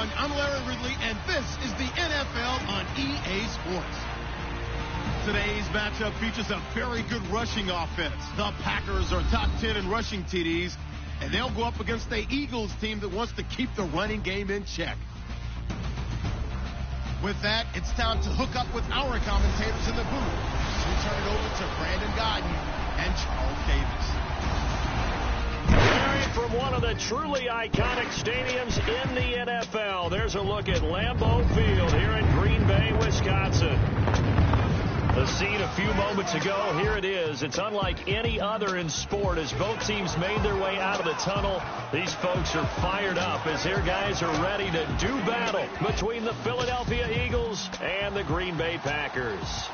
everyone. I'm Larry Ridley, and this is the NFL on EA Sports. Today's matchup features a very good rushing offense. The Packers are top 10 in rushing TDs, and they'll go up against the Eagles team that wants to keep the running game in check. With that, it's time to hook up with our commentators in the booth. We turn it over to Brandon Godden and Charles Davis. From one of the truly iconic stadiums in the NFL, there's a look at Lambeau Field here in Green Bay, Wisconsin. The scene a few moments ago, here it is. It's unlike any other in sport as both teams made their way out of the tunnel. These folks are fired up as their guys are ready to do battle between the Philadelphia Eagles and the Green Bay Packers.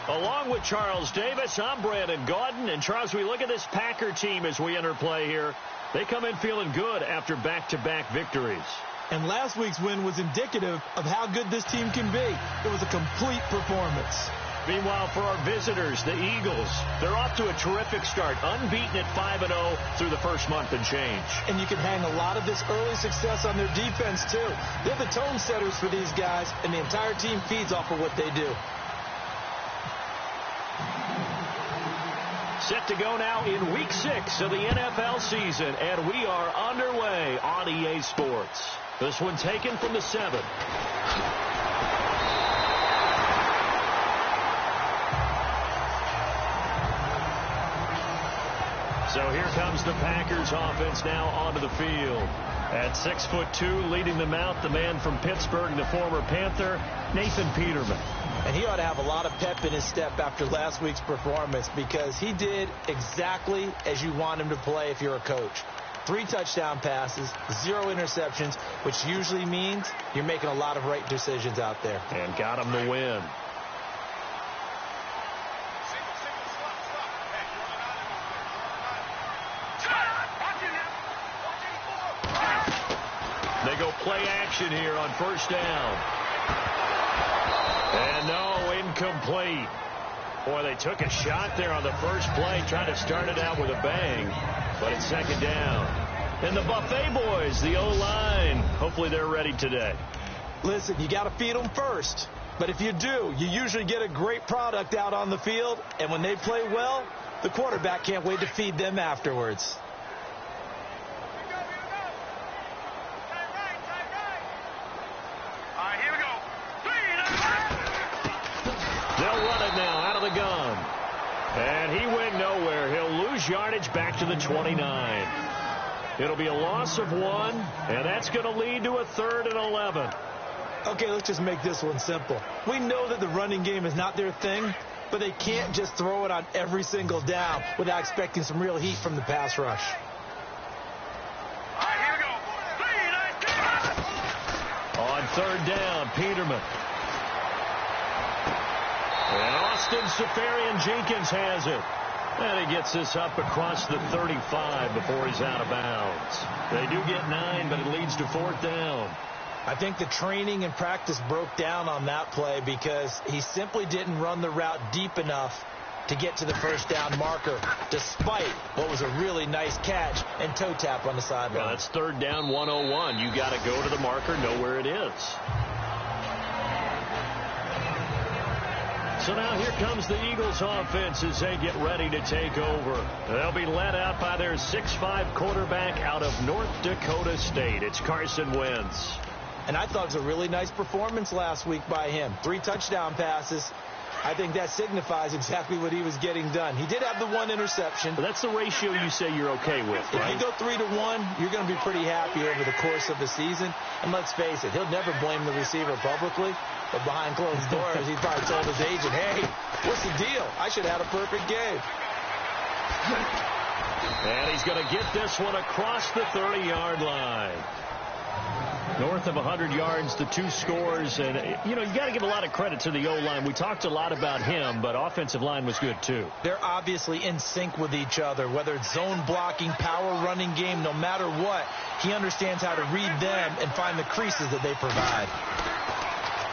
Along with Charles Davis, I'm Brandon Gaudin. And Charles, we look at this Packer team as we enter play here. They come in feeling good after back-to-back victories. And last week's win was indicative of how good this team can be. It was a complete performance. Meanwhile, for our visitors, the Eagles, they're off to a terrific start, unbeaten at 5-0 through the first month and change. And you can hang a lot of this early success on their defense, too. They're the tone setters for these guys, and the entire team feeds off of what they do. Set to go now in Week 6 of the NFL season, and we are underway on EA Sports. This one taken from the 7. So here comes the Packers offense now onto the field. At 6'2", leading them out, the man from Pittsburgh, the former Panther, Nathan Peterman. And he ought to have a lot of pep in his step after last week's performance because he did exactly as you want him to play if you're a coach. 3 touchdown passes, 0 interceptions, which usually means you're making a lot of right decisions out there. And got him the win. They go play action here on first down. And no, incomplete. Boy, they took a shot there on the first play, trying to start it out with a bang. But it's second down. And the Buffet boys, the O-line, hopefully they're ready today. Listen, you got to feed them first. But if you do, you usually get a great product out on the field. And when they play well, the quarterback can't wait to feed them afterwards. Gun. And he went nowhere. He'll lose yardage back to the 29. It'll be a loss of 1, and that's going to lead to a 3rd and 11. Okay, let's just make this one simple. We know that the running game is not their thing, but they can't just throw it on every single down without expecting some real heat from the pass rush. All right, here we go. On 3rd down, Peterman. And Austin Safarian-Jenkins has it. And he gets this up across the 35 before he's out of bounds. They do get 9, but it leads to 4th down. I think the training and practice broke down on that play because he simply didn't run the route deep enough to get to the first down marker, despite what was a really nice catch and toe tap on the sideline. Yeah, that's 3rd down 101. You got to go to the marker, know where it is. So now here comes the Eagles offense as they get ready to take over. They'll be led out by their 6'5" quarterback out of North Dakota State. It's Carson Wentz. And I thought it was a really nice performance last week by him. 3 touchdown passes. I think that signifies exactly what he was getting done. He did have the 1 interception. But that's the ratio you say you're okay with, right? If you go 3-1, you're going to be pretty happy over the course of the season. And let's face it, he'll never blame the receiver publicly. But behind closed doors, he probably told his agent, hey, what's the deal? I should have had a perfect game. And he's going to get this one across the 30-yard line. North of 100 yards, the 2 scores. And, you know, you got to give a lot of credit to the O-line. We talked a lot about him, but offensive line was good, too. They're obviously in sync with each other, whether it's zone blocking, power running game, no matter what. He understands how to read them and find the creases that they provide.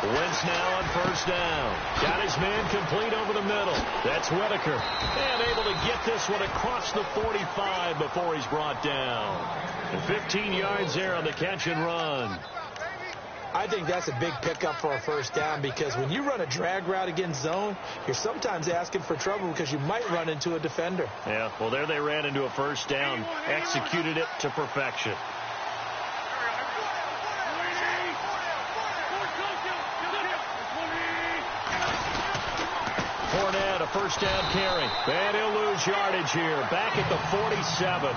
Wentz now on first down. Got his man complete over the middle. That's Whitaker. And able to get this one across the 45 before he's brought down. And 15 yards there on the catch and run. I think that's a big pickup for a first down, because when you run a drag route against zone, you're sometimes asking for trouble because you might run into a defender. Yeah, well, there they ran into a first down. Executed it to perfection. Fournette, a first down carry. And he'll lose yardage here. Back at the 47.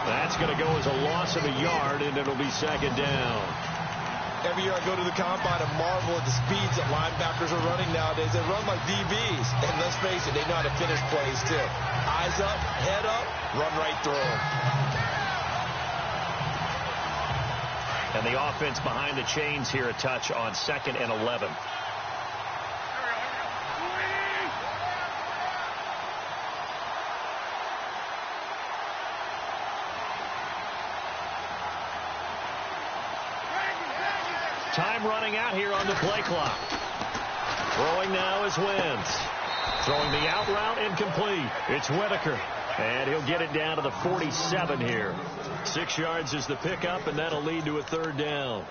That's going to go as a loss of a yard, and it'll be second down. Every year I go to the combine and marvel at the speeds that linebackers are running nowadays. They run like DBs. And let's face it, they know how to finish plays too. Eyes up, head up, run right through them. And the offense behind the chains here a touch on 2nd and 11. Time running out here on the play clock. Throwing now is Wentz. Throwing the out route incomplete. It's Whitaker. And he'll get it down to the 47 here. 6 yards is the pickup, and that'll lead to a third down.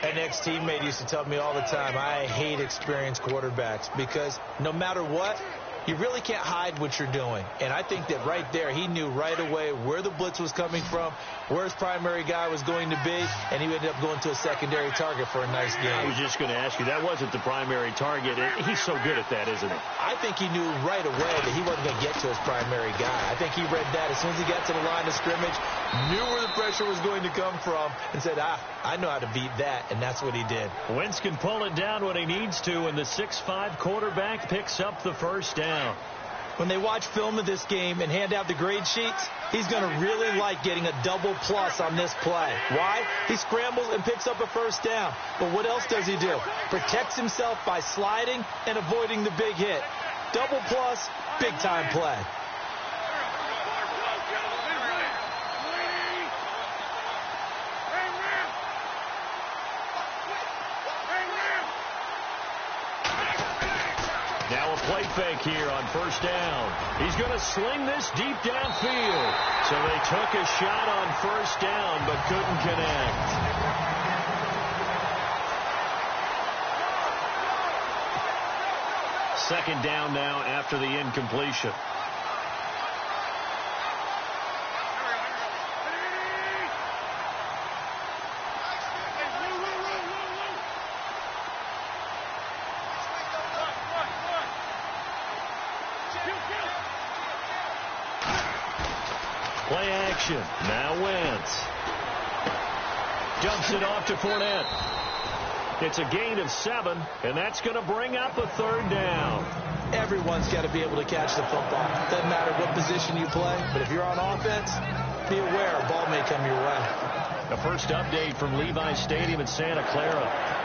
An ex-teammate used to tell me all the time, I hate experienced quarterbacks, because no matter what, you really can't hide what you're doing. And I think that right there, he knew right away where the blitz was coming from, where his primary guy was going to be, and he ended up going to a secondary target for a nice game. I was just going to ask you, that wasn't the primary target. He's so good at that, isn't he? I think he knew right away that he wasn't going to get to his primary guy. I think he read that as soon as he got to the line of scrimmage, knew where the pressure was going to come from, and said, I know how to beat that, and that's what he did. Wentz can pull it down when he needs to, and the 6'5" quarterback picks up the first down. When they watch film of this game and hand out the grade sheets, he's going to really like getting a double plus on this play. Why? He scrambles and picks up a first down. But what else does he do? Protects himself by sliding and avoiding the big hit. Double plus, big time play. Now a play fake here on first down. He's going to sling this deep downfield. So they took a shot on first down but couldn't connect. Second down now after the incompletion. Play action. Now Wentz. Dumps it off to Fournette. It's a gain of 7, and that's going to bring up a third down. Everyone's got to be able to catch the football. Doesn't matter what position you play, but if you're on offense, be aware a ball may come your way. The first update from Levi Stadium in Santa Clara.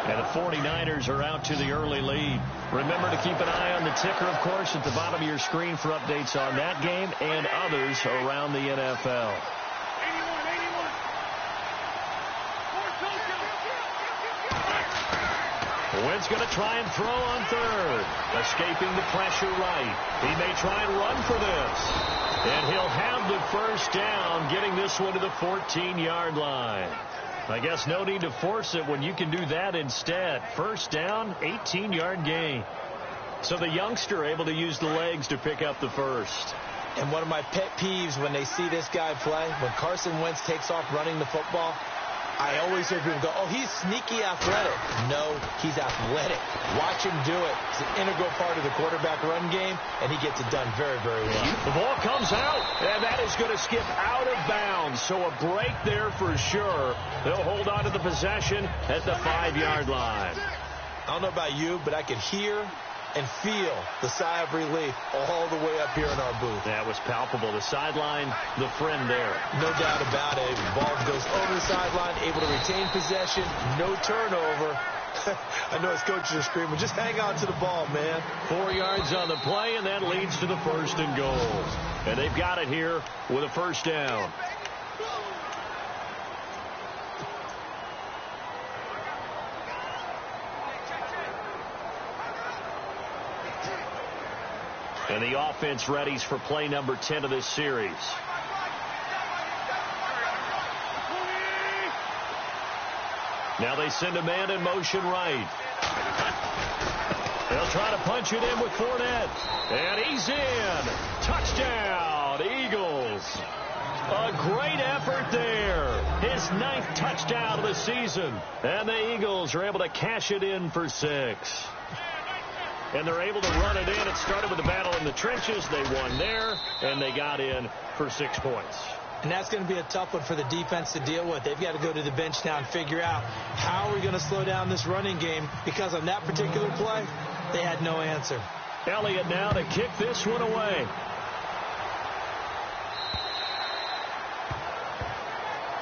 And the 49ers are out to the early lead. Remember to keep an eye on the ticker, of course, at the bottom of your screen for updates on that game and others around the NFL. Wentz going to try and throw on third. Escaping the pressure right. He may try and run for this. And he'll have the first down, getting this one to the 14-yard line. I guess no need to force it when you can do that instead. First down, 18-yard gain. So the youngster able to use the legs to pick up the first. And one of my pet peeves when they see this guy play, when Carson Wentz takes off running the football, I always hear people go, oh, he's sneaky athletic. No, he's athletic. Watch him do it. It's an integral part of the quarterback run game, and he gets it done very, very well. The ball comes out, and that is going to skip out of bounds. So a break there for sure. They'll hold on to the possession at the 5-yard line. I don't know about you, but I could hear and feel the sigh of relief all the way up here in our booth. That was palpable. The sideline, the friend there. No doubt about it. The ball goes over the sideline, able to retain possession, no turnover. I know his coaches are screaming, just hang on to the ball, man. 4 yards on the play, and that leads to the first and goal. And they've got it here with a first down. And the offense readies for play number 10 of this series. Now they send a man in motion right. They'll try to punch it in with Fournette. And he's in. Touchdown, Eagles. A great effort there. His 9th touchdown of the season. And the Eagles are able to cash it in for 6. And they're able to run it in. It started with the battle in the trenches. They won there, and they got in for 6 points. And that's going to be a tough one for the defense to deal with. They've got to go to the bench now and figure out how are we going to slow down this running game, because on that particular play, they had no answer. Elliott now to kick this one away.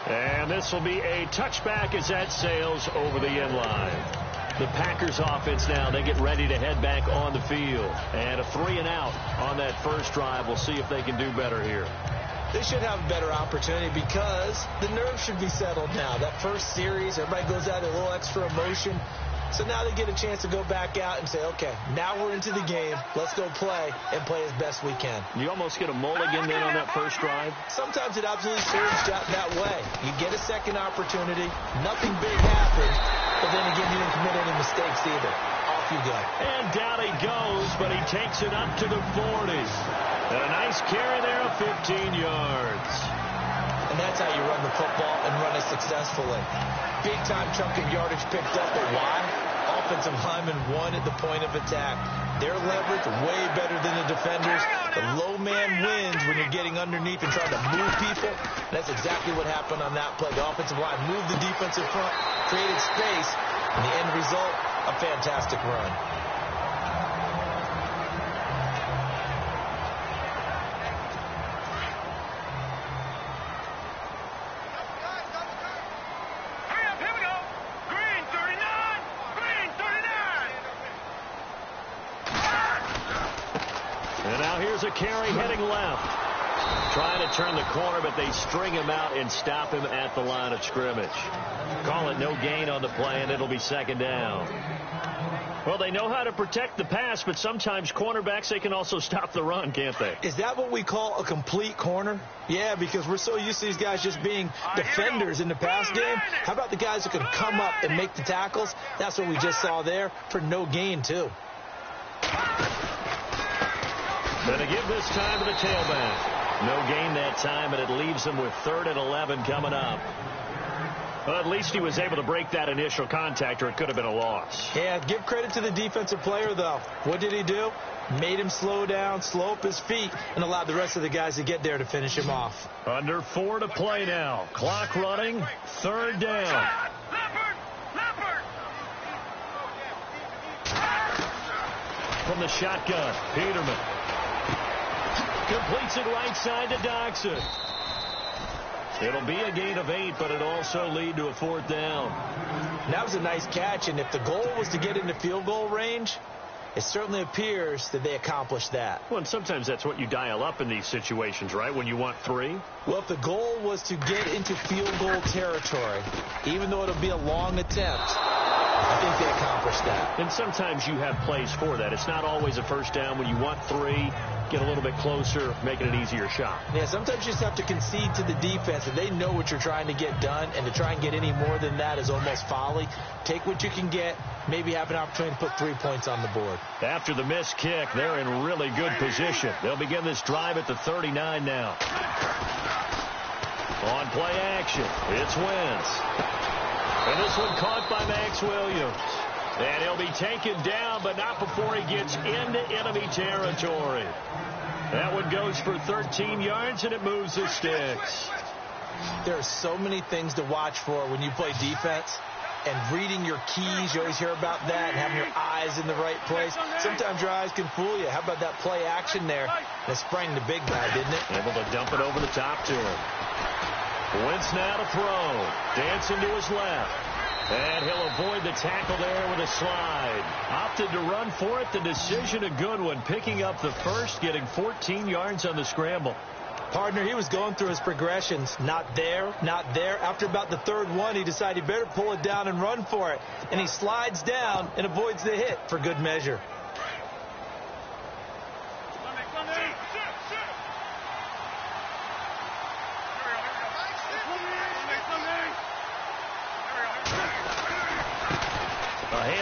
And this will be a touchback as that sails over the end line. The Packers offense now, they get ready to head back on the field. And a 3-and-out on that first drive. We'll see if they can do better here. They should have a better opportunity because the nerves should be settled now. That first series, everybody goes out a little extra emotion. So now they get a chance to go back out and say, okay, now we're into the game. Let's go play and play as best we can. You almost get a mulligan then on that first drive? Sometimes it absolutely serves that way. You get a second opportunity. Nothing big happened. But then again, you didn't commit any mistakes either. Off you go. And down he goes, but he takes it up to the 40. And a nice carry there of 15 yards. And that's how you run the football and run it successfully. Big-time chunk of yardage picked up, but why? Offensive lineman won at the point of attack. Their leverage way better than the defenders. The low man wins when you're getting underneath and trying to move people. That's exactly what happened on that play. The offensive line moved the defensive front, created space, and the end result, a fantastic run. A carry heading left. Trying to turn the corner, but they string him out and stop him at the line of scrimmage. Call it no gain on the play, and it'll be 2nd down. Well, they know how to protect the pass, but sometimes cornerbacks, they can also stop the run, can't they? Is that what we call a complete corner? Yeah, because we're so used to these guys just being defenders in the pass game. How about the guys who can come up and make the tackles? That's what we just saw there for no gain, too. Going to give this time to the tailback. No gain that time, and it leaves them with 3rd and 11 coming up. Well, at least he was able to break that initial contact, or it could have been a loss. Yeah, give credit to the defensive player, though. What did he do? Made him slow down, slow up his feet, and allowed the rest of the guys to get there to finish him off. Under 4 to play now. Clock running, 3rd down. From the shotgun, Peterman. Completes it right side to Doxson. It'll be a gain of 8, but it also lead to a 4th down. That was a nice catch, and if the goal was to get into field goal range, it certainly appears that they accomplished that. Well, and sometimes that's what you dial up in these situations, right, when you want 3? Well, if the goal was to get into field goal territory, even though it'll be a long attempt, I think they accomplished that. And sometimes you have plays for that. It's not always a 1st down. When you want 3, get a little bit closer, make it an easier shot. Yeah, sometimes you just have to concede to the defense, and they know what you're trying to get done, and to try and get any more than that is almost folly. Take what you can get, maybe have an opportunity to put 3 points on the board. After the missed kick, they're in really good position. They'll begin this drive at the 39 now. On play action, it's Wentz. And this one caught by Max Williams. And he'll be taken down, but not before he gets into enemy territory. That one goes for 13 yards, and it moves the sticks. There are so many things to watch for when you play defense. And reading your keys, you always hear about that, and having your eyes in the right place. Sometimes your eyes can fool you. How about that play action there? That sprang the big guy, didn't it? Able to dump it over the top to him. Wentz now to throw. Dancing to his left. And he'll avoid the tackle there with a slide. Opted to run for it. The decision a good one. Picking up the first, getting 14 yards on the scramble. Partner, he was going through his progressions. Not there, not there. After about the 3rd one, he decided he better pull it down and run for it. And he slides down and avoids the hit for good measure.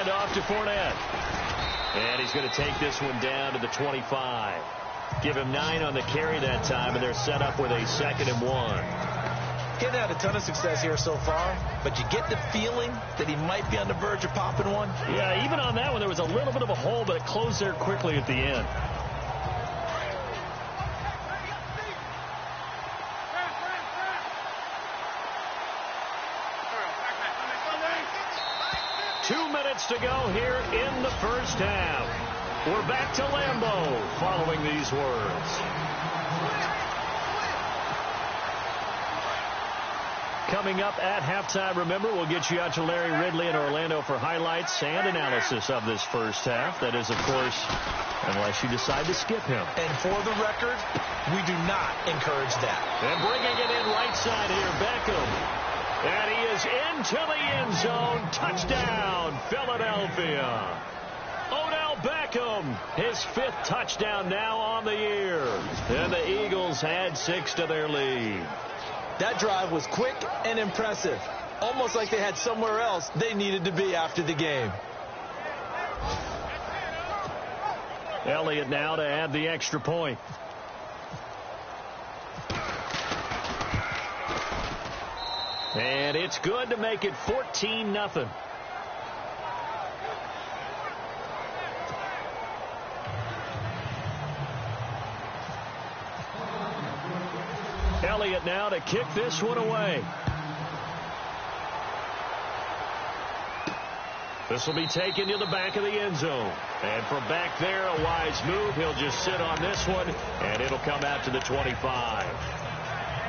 Handoff to Fournette. And he's going to take this one down to the 25. Give him 9 on the carry that time, and they're set up with a 2nd and 1. He hasn't had a ton of success here so far, but you get the feeling that he might be on the verge of popping one. Yeah, even on that one, there was a little bit of a hole, but it closed there quickly at the end. To go here in the first half. We're back to Lambeau following these words. Coming up at halftime, remember, we'll get you out to Larry Ridley in Orlando for highlights and analysis of this first half. That is, of course, unless you decide to skip him. And for the record, we do not encourage that. And bringing it in right side here, Beckham. And he is into the end zone. Touchdown, Philadelphia. Odell Beckham, his 5th touchdown now on the year. And the Eagles add 6 to their lead. That drive was quick and impressive. Almost like they had somewhere else they needed to be after the game. Elliott now to add the extra point. And it's good to make it 14-0. Elliott now to kick this one away. This will be taken to the back of the end zone. And from back there, a wise move. He'll just sit on this one, and it'll come out to the 25.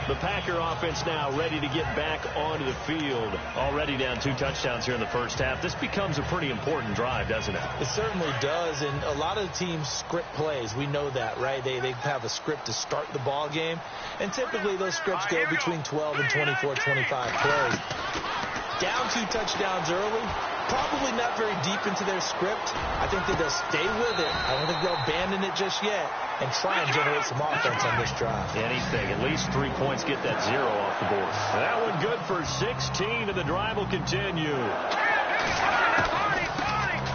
The Packer offense now ready to get back onto the field. Already down 2 touchdowns here in the first half. This becomes a pretty important drive, doesn't it? It certainly does, and a lot of the teams script plays. We know that, right? They have a script to start the ball game, and typically those scripts go between 12 and 24, 25 plays. Down 2 touchdowns early, probably not very deep into their script. I think that they'll stay with it. I don't think they'll abandon it just yet and try and generate some offense on this drive. Anything. At least 3 points, get that 0 off the board. That one good for 16, and the drive will continue.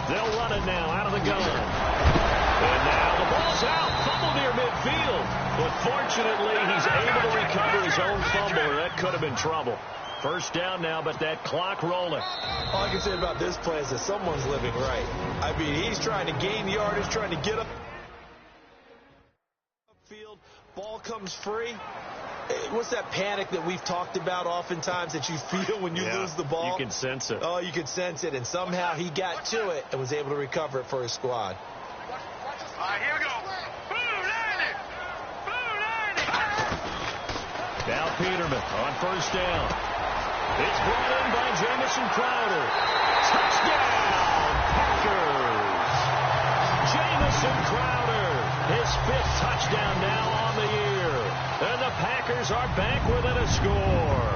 They'll run it now out of the gun. And now the ball's out. Fumble near midfield. But fortunately, he's able to recover his own fumble, or that could have been trouble. First down now, but that clock rolling. All I can say about this play is that someone's living right. I mean, he's trying to gain yardage, trying to get up field. Ball comes free. What's that panic that we've talked about oftentimes that you feel when you lose the ball? You can sense it. Oh, you can sense it. And somehow he got to it and was able to recover it for his squad. All right, here we go. Now Peterman on first down. It's brought in by Jamison Crowder. Touchdown, Packers. Jamison Crowder, his 5th touchdown now on the year. And the Packers are back within a score.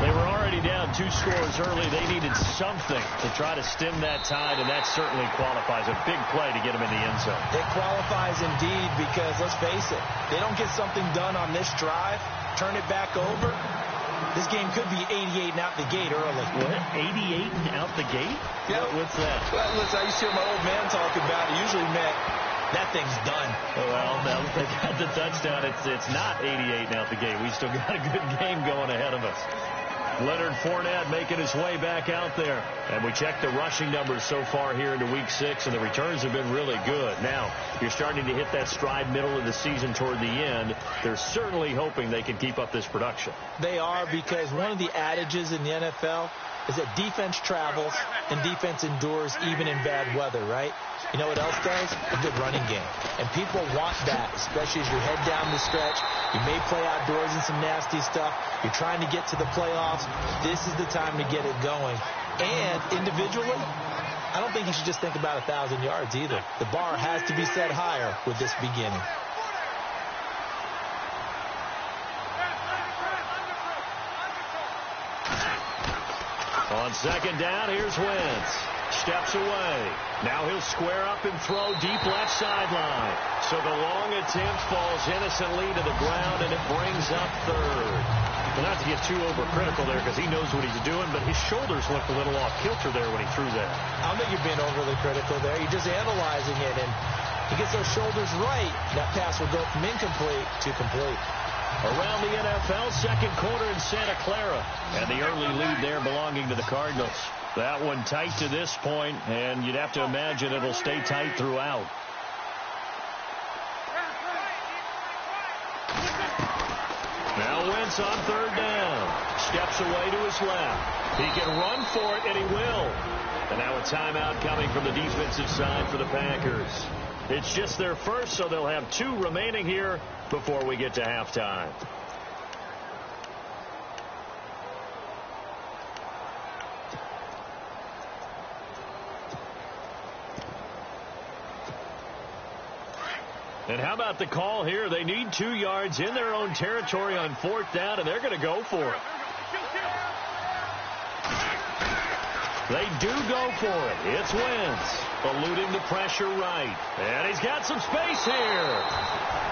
They were already down 2 scores early. They needed something to try to stem that tide, and that certainly qualifies. A big play to get them in the end zone. It qualifies indeed because, let's face it, they don't get something done on this drive, turn it back over. This game could be 88 and out the gate early. What? 88 and out the gate? Yeah. What's that? Well, listen, I used to hear my old man talk about it. Usually meant that thing's done. Well, now that they got the touchdown, it's not 88 and out the gate. We still got a good game going ahead of us. Leonard Fournette making his way back out there. And we checked the rushing numbers so far here into Week 6, and the returns have been really good. Now, you're starting to hit that stride middle of the season toward the end. They're certainly hoping they can keep up this production. They are, because one of the adages in the NFL is that defense travels and defense endures even in bad weather, right? You know what else does? A good running game. And people want that, especially as you head down the stretch. You may play outdoors in some nasty stuff. You're trying to get to the playoffs. This is the time to get it going. And individually, I don't think you should just think about 1,000 yards either. The bar has to be set higher with this beginning. On second down, here's Wentz. Steps away. Now he'll square up and throw deep left sideline. So the long attempt falls innocently to the ground, and it brings up third. Well, not to get too overcritical there because he knows what he's doing, but his shoulders looked a little off kilter there when he threw that. I don't think you're being overly critical there. You're just analyzing it, and he gets those shoulders right. That pass will go from incomplete to complete. Around the NFL, second quarter in Santa Clara. And the early lead there belonging to the Cardinals. That one tight to this point, and you'd have to imagine it'll stay tight throughout. Now Wentz on third down. Steps away to his left. He can run for it, and he will. And now a timeout coming from the defensive side for the Packers. It's just their first, so they'll have 2 remaining here before we get to halftime. And how about the call here? They need 2 yards in their own territory on fourth down, and they're going to go for it. They do go for it. It's Wentz, eluding the pressure right. And he's got some space here.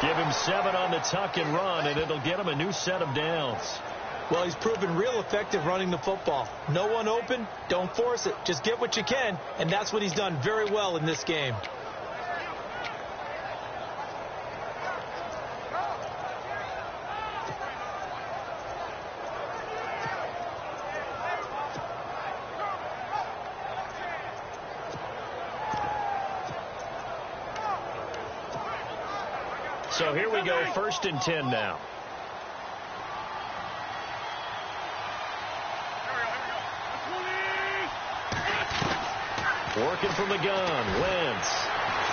Give him 7 on the tuck and run, and it'll get him a new set of downs. Well, he's proven real effective running the football. No one open, don't force it. Just get what you can, and that's what he's done very well in this game. So here we go, 1st and 10 now. Working from the gun, Wentz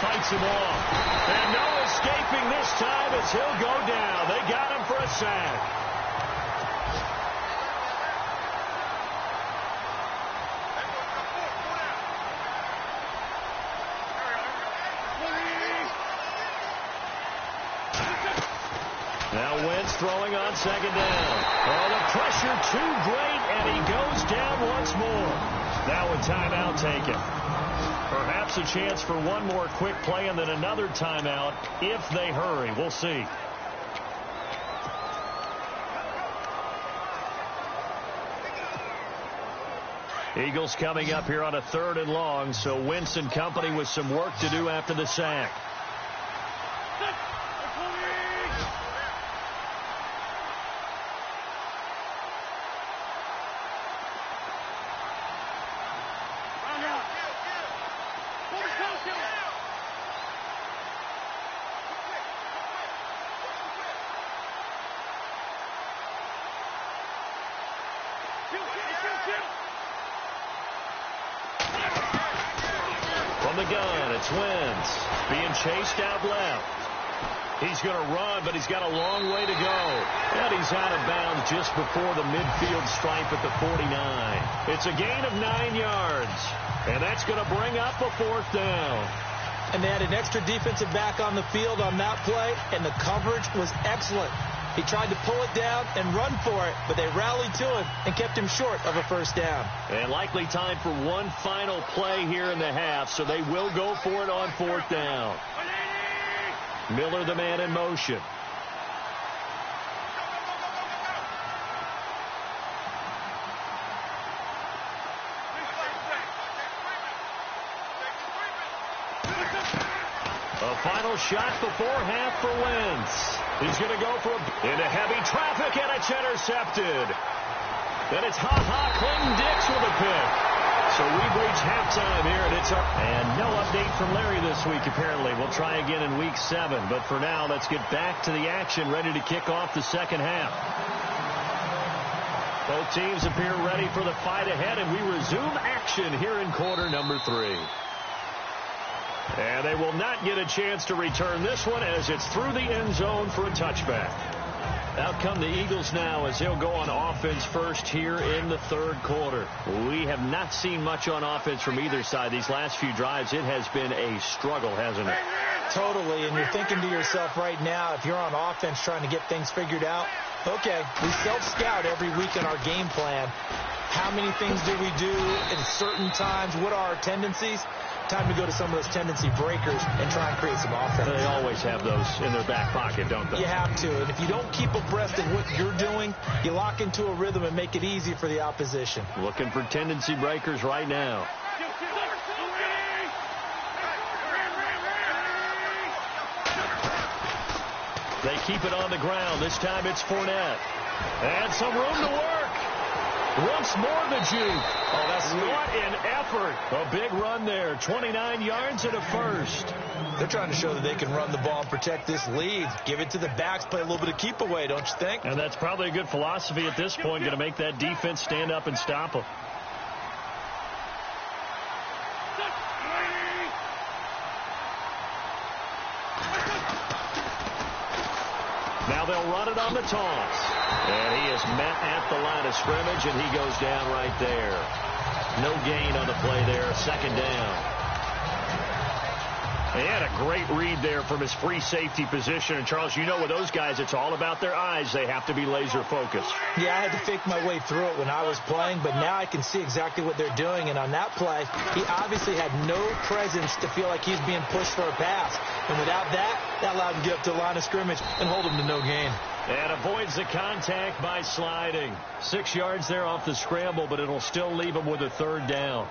fights him off. And no escaping this time as he'll go down. They got him for a sack. Now Wentz throwing on second down. Oh, the pressure too great, and he goes down once more. Now a timeout taken. Perhaps a chance for one more quick play and then another timeout if they hurry. We'll see. Eagles coming up here on a 3rd and long, so Wentz and company with some work to do after the sack. From the gun, it's Wentz being chased out left. He's going to run, but he's got a long way to go. And he's out of bounds just before the midfield stripe at the 49. It's a gain of 9 yards, and that's going to bring up a 4th down. And they had an extra defensive back on the field on that play, and the coverage was excellent. He tried to pull it down and run for it, but they rallied to him and kept him short of a 1st down. And likely time for one final play here in the half, so they will go for it on 4th down. Miller, the man in motion. A final shot before half for Wentz. He's going to go for into heavy traffic, and it's intercepted. Then it's Clinton-Dix with a pick. So we've reached halftime here, and no update from Larry this week, apparently. We'll try again in week 7. But for now, let's get back to the action, ready to kick off the second half. Both teams appear ready for the fight ahead, and we resume action here in quarter number 3. And they will not get a chance to return this one as it's through the end zone for a touchback. Out come the Eagles now as they'll go on offense first here in the 3rd quarter. We have not seen much on offense from either side. These last few drives, it has been a struggle, hasn't it? Totally, and you're thinking to yourself right now, if you're on offense trying to get things figured out, okay, we self-scout every week in our game plan. How many things do we do at certain times? What are our tendencies? time to go to some of those tendency breakers and try and create some offense. They always have those in their back pocket, don't they? You have to. And if you don't keep abreast of what you're doing, you lock into a rhythm and make it easy for the opposition. Looking for tendency breakers right now. They keep it on the ground. This time it's Fournette. And some room to work. Once more the juke. Oh, that's what an effort. A big run there. 29 yards and a first. They're trying to show that they can run the ball and protect this lead. Give it to the backs, play a little bit of keep away, don't you think? And that's probably a good philosophy at this point. Going to make that defense stand up and stop them. Now they'll run it on the toss. And he is met at the line of scrimmage, and he goes down right there. No gain on the play there. Second down. He had a great read there from his free safety position. And, Charles, you know with those guys, it's all about their eyes. They have to be laser focused. Yeah, I had to fake my way through it when I was playing, but now I can see exactly what they're doing. And on that play, he obviously had no presence to feel like he's being pushed for a pass. And without that, that allowed him to get up to the line of scrimmage and hold him to no gain. And avoids the contact by sliding. 6 yards there off the scramble, but it'll still leave him with a third down.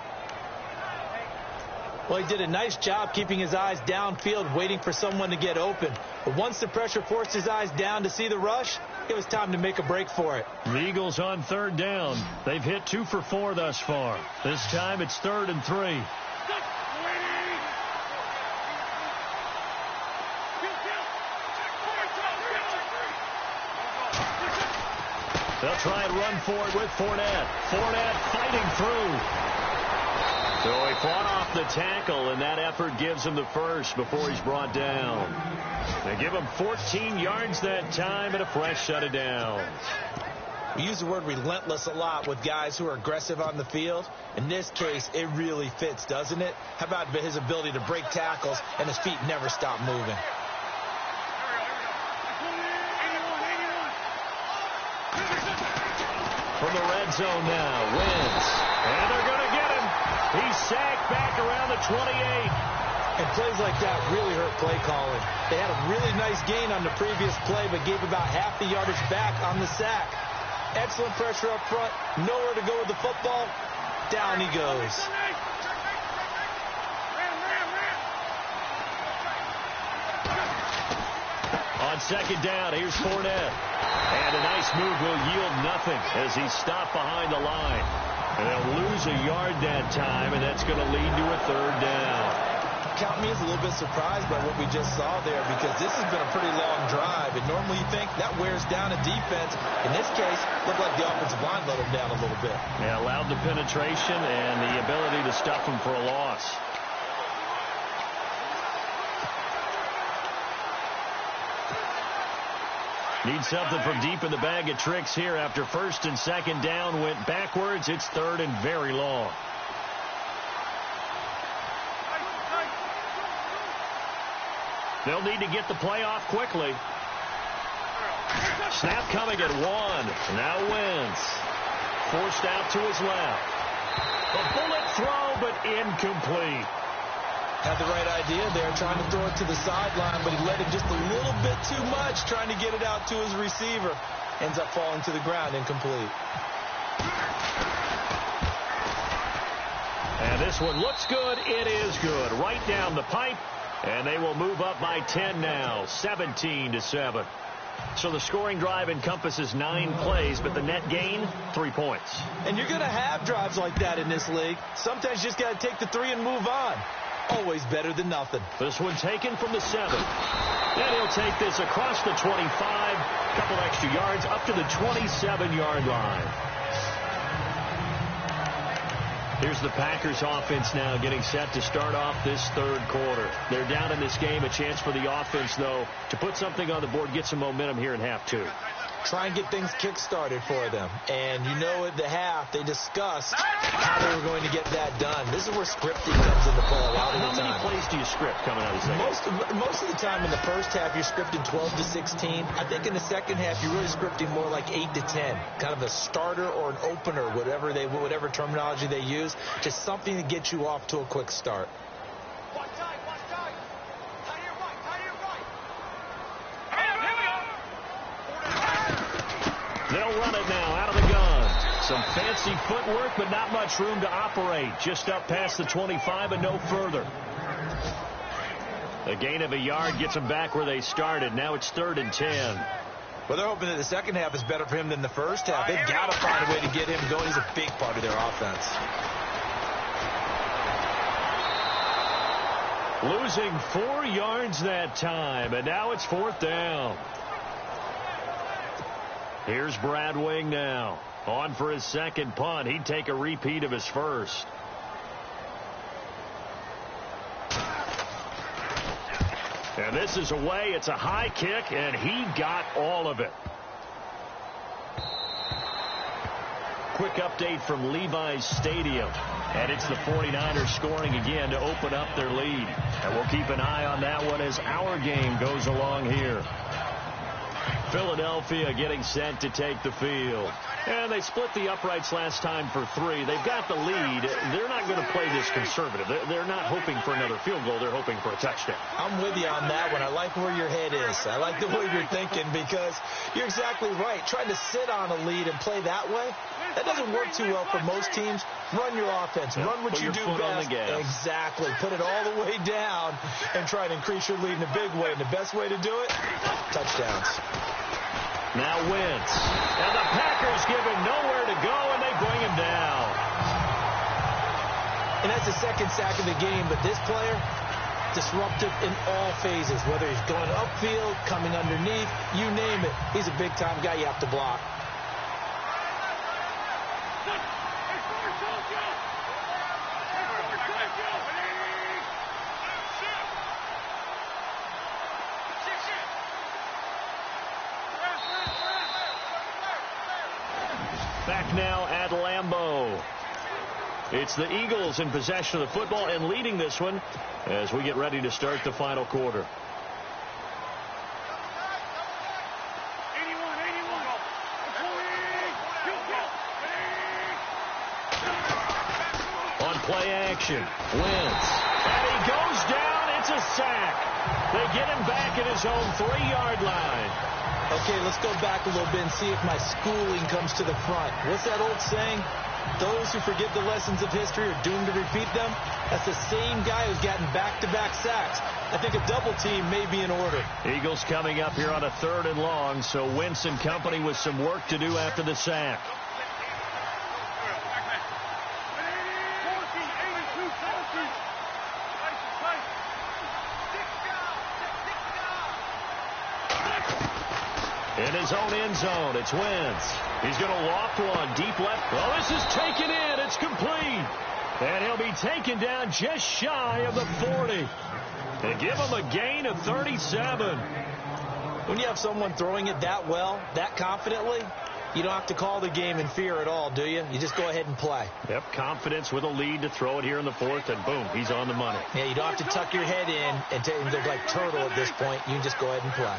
Well, he did a nice job keeping his eyes downfield, waiting for someone to get open. But once the pressure forced his eyes down to see the rush, it was time to make a break for it. The Eagles on third down. They've hit 2 for 4 thus far. This time it's 3rd and 3. They'll try and run for it with Fournette. Fournette fighting through. So he fought off the tackle, and that effort gives him the first before he's brought down. They give him 14 yards that time and a fresh set of downs. We use the word relentless a lot with guys who are aggressive on the field. In this case, it really fits, doesn't it? How about his ability to break tackles and his feet never stop moving? From the red zone now, wins. And they're going to get him. He's sacked back around the 28. And plays like that really hurt play calling. They had a really nice gain on the previous play, but gave about half the yardage back on the sack. Excellent pressure up front. Nowhere to go with the football. Down he goes. On second down, here's Fournette. And a nice move will yield nothing as he's stopped behind the line. And they'll lose a yard that time, and that's going to lead to a third down. Count me as a little bit surprised by what we just saw there, because this has been a pretty long drive, and normally you think that wears down a defense. In this case, looked like the offensive line let him down a little bit. Yeah, allowed the penetration and the ability to stuff him for a loss. Need something from deep in the bag of tricks here after first and second down went backwards. It's third and very long. They'll need to get the play off quickly. Snap coming at 1. Now wins. Forced out to his left. A bullet throw, but incomplete. Had the right idea there, trying to throw it to the sideline, but he let it just a little bit too much, trying to get it out to his receiver. Ends up falling to the ground, incomplete. And this one looks good. It is good. Right down the pipe, and they will move up by 10 now, 17-7. So the scoring drive encompasses 9 plays, but the net gain, 3 points. And you're going to have drives like that in this league. Sometimes you just got to take the 3 and move on. Always better than nothing. This one taken from the 7. And he'll take this across the 25. Couple extra yards up to the 27-yard line. Here's the Packers offense now getting set to start off this third quarter. They're down in this game. A chance for the offense, though, to put something on the board, get some momentum here in half 2. Try and get things kick-started for them. And you know at the half, they discussed how they were going to get that done. This is where scripting comes into play a lot of the time. How many plays do you script coming out of the second? Most of the time in the first half, you're scripting 12 to 16. I think in the second half, you're really scripting more like 8 to 10. Kind of a starter or an opener, whatever terminology they use. Just something to get you off to a quick start. Fancy footwork, but not much room to operate. Just up past the 25 and no further. A gain of a yard gets them back where they started. Now it's 3rd and 10. Well, they're hoping that the second half is better for him than the first half. They've got to find a way to get him going. He's a big part of their offense. Losing 4 yards that time, and now it's 4th down. Here's Brad Wing now. On for his second punt. He'd take a repeat of his first. And this is away. It's a high kick, and he got all of it. Quick update from Levi's Stadium. And it's the 49ers scoring again to open up their lead. And we'll keep an eye on that one as our game goes along here. Philadelphia getting set to take the field. And they split the uprights last time for 3. They've got the lead. They're not going to play this conservative. They're not hoping for another field goal. They're hoping for a touchdown. I'm with you on that one. I like where your head is. I like the way you're thinking because you're exactly right. Trying to sit on a lead and play that way, that doesn't work too well for most teams. Run your offense. Run what you do best. Exactly. Put it all the way down and try to increase your lead in a big way. And the best way to do it, touchdowns. Now Wentz. And the Packers give him nowhere to go, and they bring him down. And that's the second sack of the game, but this player, disruptive in all phases, whether he's going upfield, coming underneath, you name it. He's a big-time guy you have to block. Back now at Lambeau. It's the Eagles in possession of the football and leading this one as we get ready to start the final quarter. On play action, Wentz. And he goes down. It's a sack. They get him back at his own 3-yard line. Okay, let's go back a little bit and see if my schooling comes to the front. What's that old saying? Those who forget the lessons of history are doomed to repeat them. That's the same guy who's gotten back-to-back sacks. I think a double team may be in order. Eagles coming up here on a 3rd and long, so Wentz and company with some work to do after the sack. In his own end zone, it's Wentz. He's going to loft one deep left. Oh, this is taken in. It's complete. And he'll be taken down just shy of the 40. They give him a gain of 37. When you have someone throwing it that well, that confidently, you don't have to call the game in fear at all, do you? You just go ahead and play. Yep, confidence with a lead to throw it here in the 4th, and boom, he's on the money. Yeah, you don't have to tuck your head in and look like turtle at this point. You can just go ahead and play.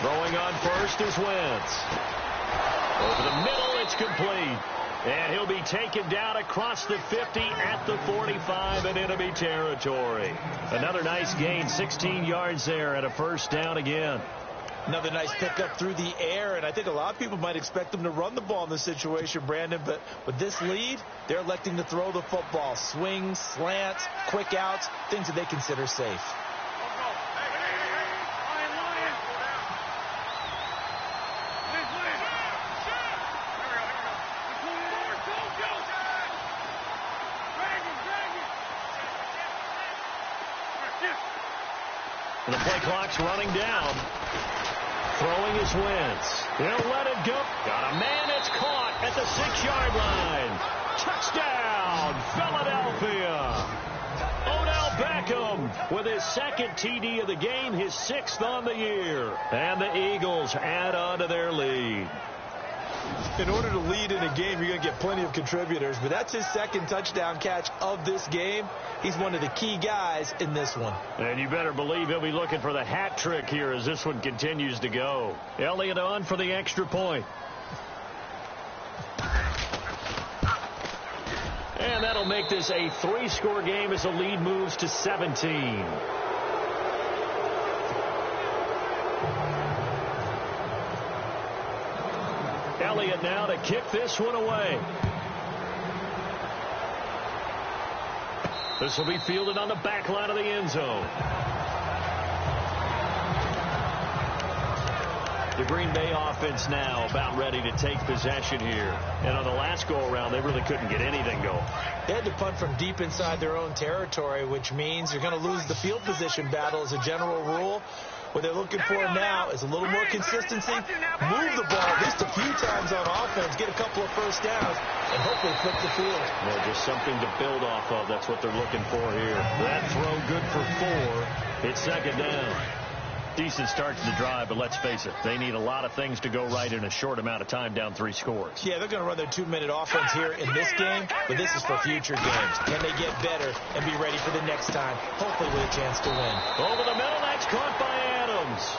Throwing on first is Wentz. Over the middle, it's complete. And he'll be taken down across the 50 at the 45 and enemy territory. Another nice gain, 16 yards there and a 1st down again. Another nice pickup through the air, and I think a lot of people might expect them to run the ball in this situation, Brandon, but with this lead, they're electing to throw the football. Swings, slants, quick outs, things that they consider safe. The play clock's running down. Throwing is Wentz. He'll let it go. Got a man. It's caught at the 6-yard line. Touchdown, Philadelphia. Odell Beckham with his 2nd TD of the game, his 6th on the year. And the Eagles add on to their lead. In order to lead in a game, you're going to get plenty of contributors, but that's his 2nd touchdown catch of this game. He's one of the key guys in this one. And you better believe he'll be looking for the hat trick here as this one continues to go. Elliott on for the extra point. And that'll make this a 3-score game as the lead moves to 17. Elliott now to kick this one away. This will be fielded on the back line of the end zone. The Green Bay offense now about ready to take possession here. And on the last go-around, they really couldn't get anything going. They had to punt from deep inside their own territory, which means you're going to lose the field position battle as a general rule. What they're looking for now is a little more consistency, move the ball at least a few times on offense, get a couple of first downs, and hopefully flip the field. Well, just something to build off of. That's what they're looking for here. That throw good for 4. It's second down. Decent start to the drive, but let's face it, they need a lot of things to go right in a short amount of time, down 3 scores. Yeah, they're going to run their 2-minute offense here in this game, but this is for future games. Can they get better and be ready for the next time, hopefully with a chance to win? Over the middle, that's caught by Adams.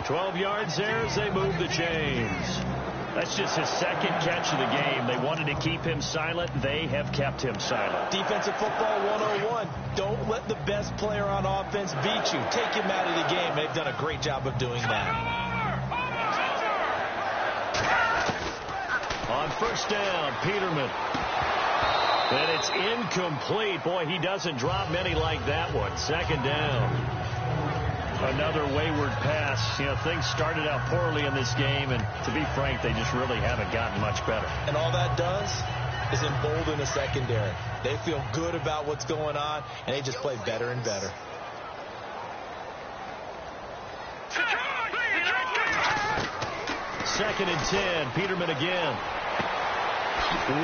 12 yards there as they move the chains. That's just his second catch of the game. They wanted to keep him silent. They have kept him silent. Defensive football 101. Don't let the best player on offense beat you. Take him out of the game. They've done a great job of doing that. On first down, Peterman. And it's incomplete. Boy, he doesn't drop many like that one. Second down. Another wayward pass. You know, things started out poorly in this game, and to be frank, they just really haven't gotten much better. And all that does is embolden the secondary. They feel good about what's going on, and they just play better and better. Second and 10. Peterman again.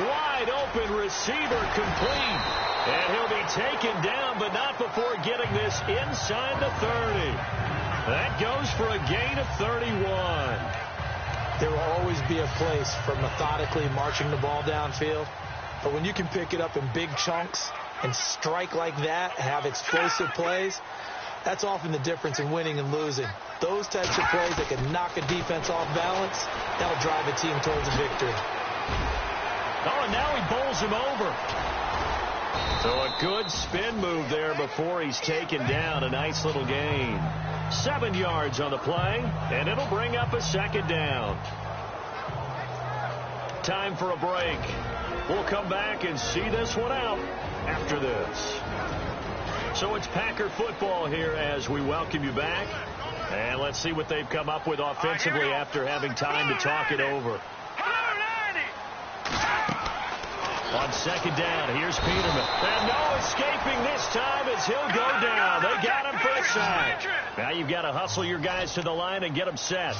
Wide open receiver, complete. And he'll be taken down, but not before getting this inside the 30. That goes for a gain of 31. There will always be a place for methodically marching the ball downfield. But when you can pick it up in big chunks and strike like that, have explosive plays, that's often the difference in winning and losing. Those types of plays that can knock a defense off balance, that'll drive a team towards a victory. Oh, and now he bowls him over. So a good spin move there before he's taken down. A nice little gain. 7 yards on the play, and it'll bring up a second down. Time for a break. We'll come back and see this one out after this. So it's Packer football here as we welcome you back. And let's see what they've come up with offensively after having time to talk it over. On second down, here's Peterman. And no escaping this time as he'll go down. They got him for a sack. Now you've got to hustle your guys to the line and get them set.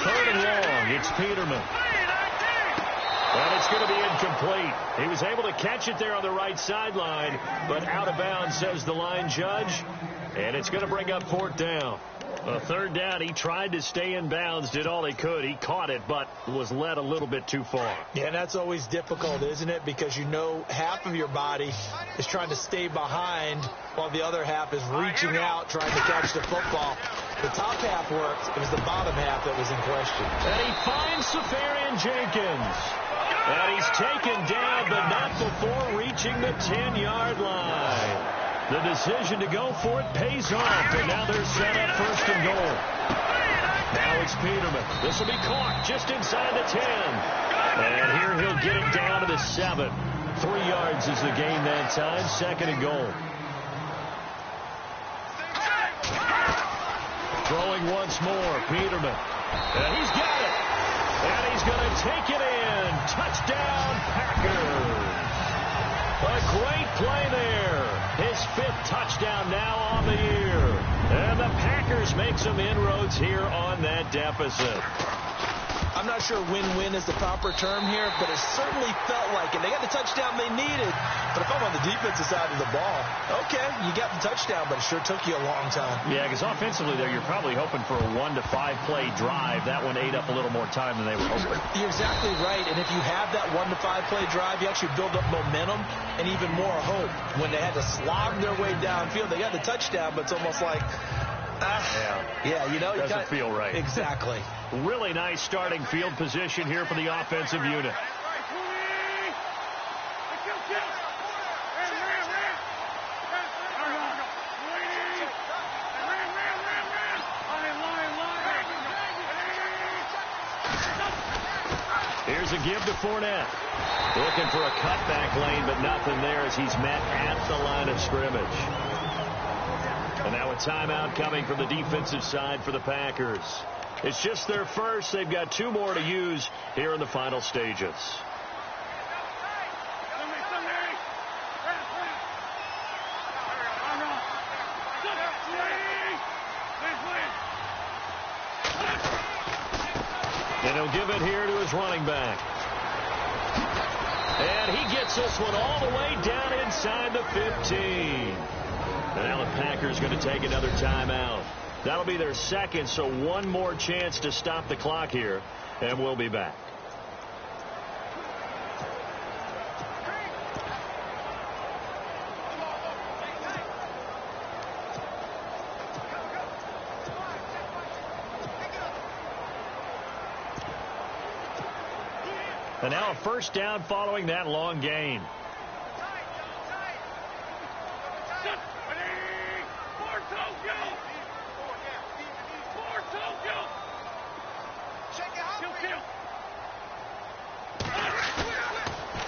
Third and long, it's Peterman. And it's going to be incomplete. He was able to catch it there on the right sideline, but out of bounds, says the line judge. And it's going to bring up fourth down. Third down, he tried to stay in bounds, did all he could. He caught it, but was led a little bit too far. Yeah, and that's always difficult, isn't it? Because you know half of your body is trying to stay behind while the other half is reaching out, trying to catch the football. The top half worked. It was the bottom half that was in question. And he finds Safarian Jenkins. And he's taken down, but not before reaching the 10-yard line. The decision to go for it pays off, and now they're set up first and goal. Now it's Peterman. This will be caught just inside the 10. And here he'll get it down to the 7. 3 yards is the gain that time. Second and goal. Throwing once more, Peterman. And he's got it. And he's going to take it in. Touchdown, Packers. A great play there. His 5th touchdown now on the year. And the Packers make some inroads here on that deficit. I'm not sure win-win is the proper term here, but it certainly felt like it. They got the touchdown they needed, but if I'm on the defensive side of the ball, okay, you got the touchdown, but it sure took you a long time. Yeah, because offensively there, you're probably hoping for a 1 to 5 play drive. That one ate up a little more time than they were hoping. You're exactly right, and if you have that 1 to 5 play drive, you actually build up momentum and even more hope. When they had to slog their way downfield, they got the touchdown, but it's almost like, yeah, you know, doesn't feel right. Exactly. Really nice starting field position here for the offensive unit. a give to Fournette. Looking for a cutback lane, but nothing there as he's met at the line of scrimmage. And now a timeout coming from the defensive side for the Packers. It's just their first. They've got 2 more to use here in the final stages. And he'll give it here to his running back. And he gets this one all the way down inside the 15. And now the Packers going to take another timeout. That'll be their second, so one more chance to stop the clock here, and we'll be back. And now a first down following that long gain.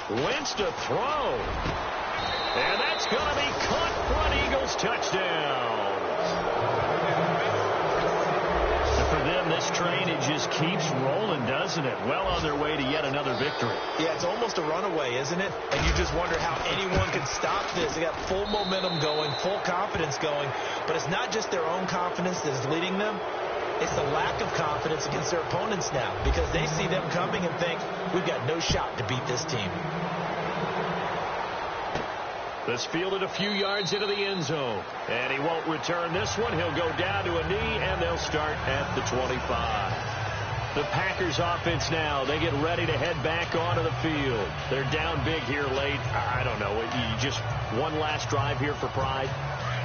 Wentz to throw. And that's going to be caught for an Eagles touchdown. And for them, this train, it just keeps rolling, doesn't it? Well on their way to yet another victory. Yeah, it's almost a runaway, isn't it? And you just wonder how anyone can stop this. They got full momentum going, full confidence going. But it's not just their own confidence that is leading them. It's the lack of confidence against their opponents now, because they see them coming and think, we've got no shot to beat this team. This fielded a few yards into the end zone. And he won't return this one. He'll go down to a knee, and they'll start at the 25. The Packers offense now, they get ready to head back onto the field. They're down big here late. I don't know. You just one last drive here for pride.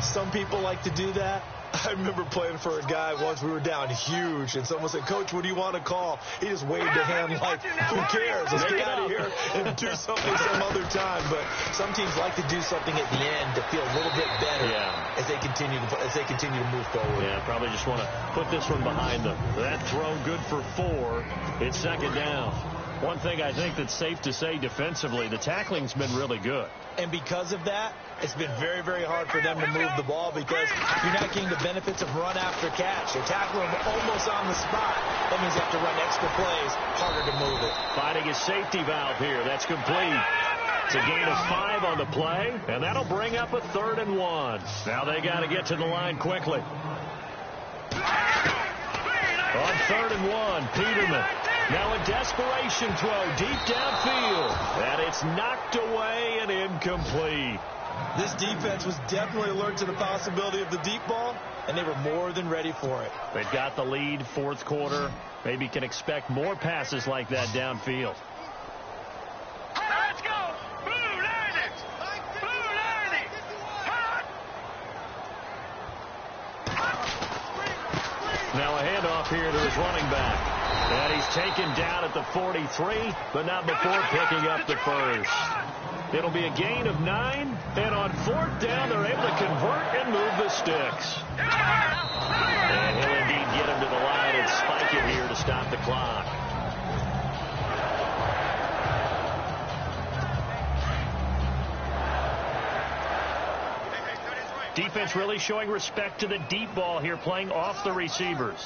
Some people like to do that. I remember playing for a guy once. We were down huge, and someone said, "Coach, what do you want to call?" He just waved a hand like, who cares? Let's get out of here and do something some other time. But some teams like to do something at the end to feel a little bit better as they continue to move forward. Yeah, probably just want to put this one behind them. That throw good for 4. It's second down. One thing I think that's safe to say defensively, the tackling's been really good. And because of that, it's been very, very hard for them to move the ball because you're not getting the benefits of run after catch. They're tackling them almost on the spot. That means they have to run extra plays, harder to move it. Finding a safety valve here. That's complete. It's a gain of 5 on the play, and that'll bring up a 3rd and 1. Now they got to get to the line quickly. On 3rd and 1, Peterman. Now a desperation throw deep downfield. And it's knocked away and incomplete. This defense was definitely alert to the possibility of the deep ball, and they were more than ready for it. They've got the lead, 4th quarter. Maybe can expect more passes like that downfield. Let's go! Blue 90! Blue 90! Now a handoff here to his running back. And he's taken down at the 43, but not before picking up the first. It'll be a gain of 9, and on 4th down, they're able to convert and move the sticks. And he'll indeed get him to the line and spike it here to stop the clock. Defense really showing respect to the deep ball here, playing off the receivers.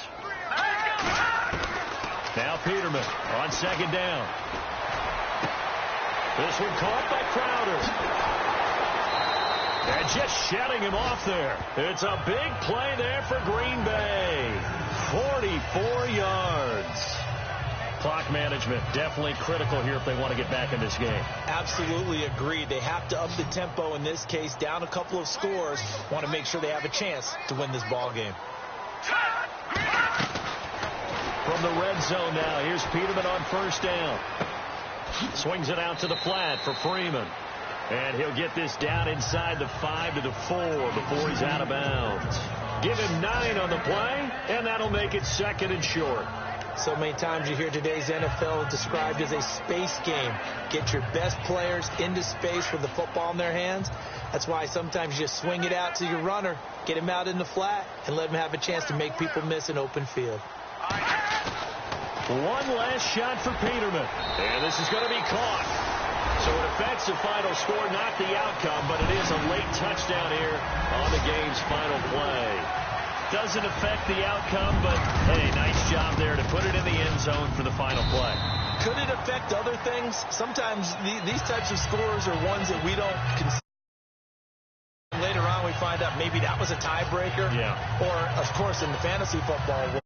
Now Peterman on 2nd down. This one caught by Crowder. And just shutting him off there. It's a big play there for Green Bay. 44 yards. Clock management definitely critical here if they want to get back in this game. Absolutely agreed. They have to up the tempo in this case, down a couple of scores. Want to make sure they have a chance to win this ball game. From the red zone now, here's Peterman on 1st down. Swings it out to the flat for Freeman. And he'll get this down inside the 5 to the 4 before he's out of bounds. Give him 9 on the play, and that'll make it 2nd and short. So many times you hear today's NFL described as a space game. Get your best players into space with the football in their hands. That's why sometimes you just swing it out to your runner, get him out in the flat, and let him have a chance to make people miss an open field. One last shot for Peterman. And this is going to be caught. So it affects the final score, not the outcome, but it is a late touchdown here on the game's final play. Doesn't affect the outcome, but, hey, nice job there to put it in the end zone for the final play. Could it affect other things? Sometimes these types of scores are ones that we don't consider. Later on, we find out maybe that was a tiebreaker. Yeah. Or, of course, in the fantasy football